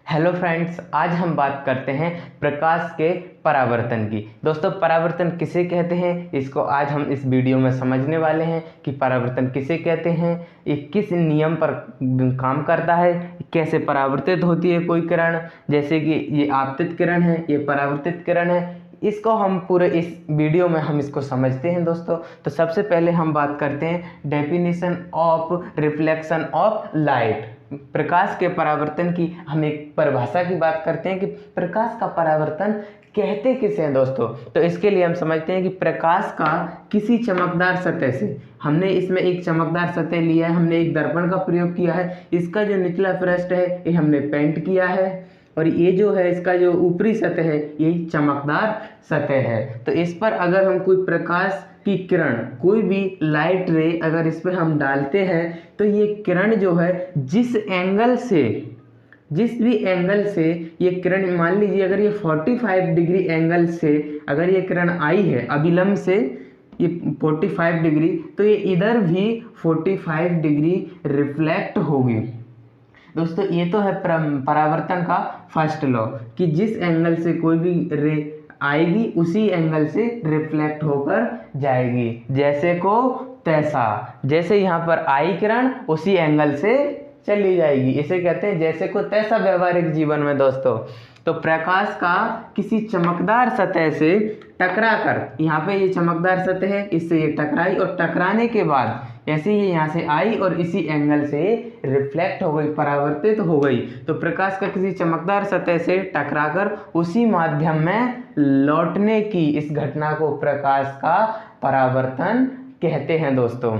Hello friends, आज हम बात करते हैं प्रकाश के परावर्तन की। दोस्तों, परावर्तन किसे कहते हैं, इसको आज हम इस वीडियो में समझने वाले हैं कि परावर्तन किसे कहते हैं, ये किस नियम पर काम करता है, कैसे परावर्तित होती है कोई किरण। जैसे कि ये आपतित किरण है, ये परावर्तित किरण है। इसको हम पूरे इस वीडियो में हम इसको समझते हैं दोस्तों। तो सबसे पहले हम बात करते हैं definition of reflection of light. प्रकाश के परावर्तन की हम एक परिभाषा की बात करते हैं कि प्रकाश का परावर्तन कहते किसे हैं दोस्तों। तो इसके लिए हम समझते हैं कि प्रकाश का किसी चमकदार सतह से, हमने इसमें एक चमकदार सतह लिया है, हमने एक दर्पण का प्रयोग किया है, इसका जो निचला पृष्ठ है ये हमने पेंट किया है, और ये जो है इसका जो ऊपरी सतह है यही चमकदार सतह है। तो इस पर अगर हम कोई प्रकाश की किरण, कोई भी लाइट रे अगर इस पर हम डालते हैं तो ये किरण जो है जिस भी एंगल से ये किरण, मान लीजिए अगर ये 45 डिग्री एंगल से अगर ये किरण आई है अभिलंब से, ये 45 डिग्री, तो ये इधर भी 45 डिग्री रिफ्लेक्ट होगी। दोस्तों, ये तो है परावर्तन का फर्स्ट लॉ कि जिस एंगल से कोई भी रे आएगी उसी एंगल से रिफ्लेक्ट होकर जाएगी, जैसे को तैसा। जैसे यहाँ पर आई किरण उसी एंगल से चली जाएगी, इसे कहते हैं जैसे को तैसा व्यवहारिक जीवन में दोस्तों। तो प्रकाश का किसी चमकदार सतह से टकराकर, यहाँ पे ये चमकदार सतह है, इससे ये टकराई और टकराने के बाद ऐसे ये यहाँ से आई और इसी एंगल से रिफ्लेक्ट हो गई, परावर्तित हो गई। तो प्रकाश का किसी चमकदार सतह से टकराकर उसी माध्यम में लौटने की इस घटना को प्रकाश का परावर्तन कहते हैं दोस्तों।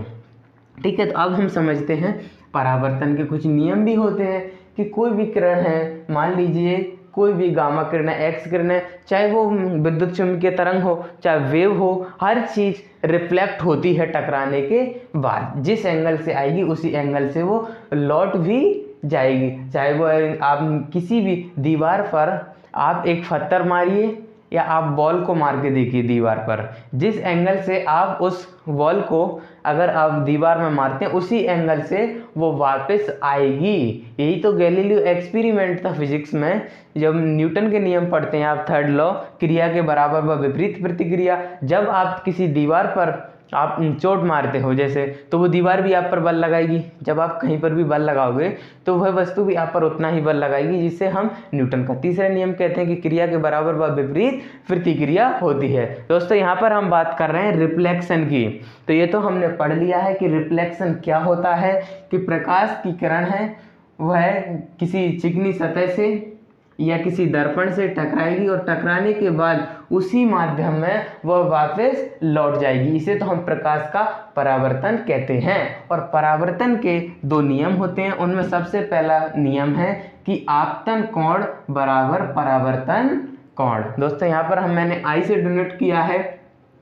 ठीक है, तो अब हम समझते हैं परावर्तन के कुछ नियम भी होते हैं कि कोई भी किरण है, मान लीजिए कोई भी गामा किरण है, एक्स किरण है, चाहे वो विद्युत चुम्बकीय तरंग हो, चाहे वेव हो, हर चीज रिफ्लेक्ट होती है टकराने के बाद। जिस एंगल से आएगी उसी एंगल से वो लौट भी जाएगी। चाहे वो आप किसी भी दीवार पर आप एक पत्थर मारिए या आप बॉल को मार के देखिए दीवार पर, जिस एंगल से आप उस बॉल को अगर आप दीवार में मारते हैं उसी एंगल से वो वापस आएगी। यही तो गैलीलियो एक्सपेरिमेंट था फिजिक्स में, जब न्यूटन के नियम पढ़ते हैं आप, थर्ड लॉ, क्रिया के बराबर व विपरीत प्रतिक्रिया। जब आप किसी दीवार पर आप चोट मारते हो जैसे, तो वो दीवार भी आप पर बल लगाएगी। जब आप कहीं पर भी बल लगाओगे तो वह वस्तु भी आप पर उतना ही बल लगाएगी, जिससे हम न्यूटन का तीसरा नियम कहते हैं कि क्रिया के बराबर व विपरीत प्रतिक्रिया होती है। दोस्तों, यहाँ पर हम बात कर रहे हैं रिफ्लेक्शन की। तो ये तो हमने पढ़ लिया है कि रिफ्लेक्शन क्या होता है, कि प्रकाश की किरण है वह किसी चिकनी सतह से या किसी दर्पण से टकराएगी और टकराने के बाद उसी माध्यम में वह वापस लौट जाएगी। इसे तो हम प्रकाश का परावर्तन कहते हैं। और परावर्तन के दो नियम होते हैं, उनमें सबसे पहला नियम है कि आपतन कोण बराबर परावर्तन कोण। दोस्तों, यहाँ पर मैंने आई से डिनोट किया है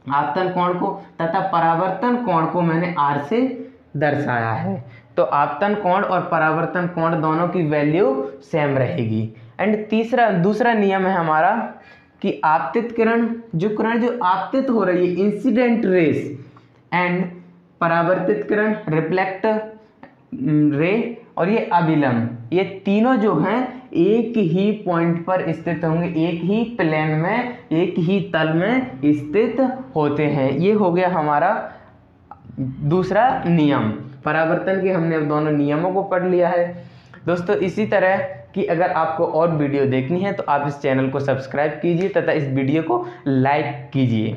आपतन कोण को, तथा परावर्तन कोण को मैंने आर से दर्शाया है। तो आपतन कोण और परावर्तन कोण दोनों की वैल्यू सेम रहेगी। एंड दूसरा नियम है हमारा कि आपतित किरण, जो आपतित हो रही है, इंसिडेंट रेस, एंड परावर्तित किरण रिफ्लेक्ट रे, और ये अभिलंब, ये तीनों जो हैं एक ही पॉइंट पर स्थित होंगे, एक ही प्लेन में, एक ही तल में स्थित होते हैं। ये हो गया हमारा दूसरा नियम। परावर्तन के हमने दोनों नियमों को पढ़ लिया है दोस्तों। इसी तरह कि अगर आपको और वीडियो देखनी है तो आप इस चैनल को सब्सक्राइब कीजिए तथा इस वीडियो को लाइक कीजिए।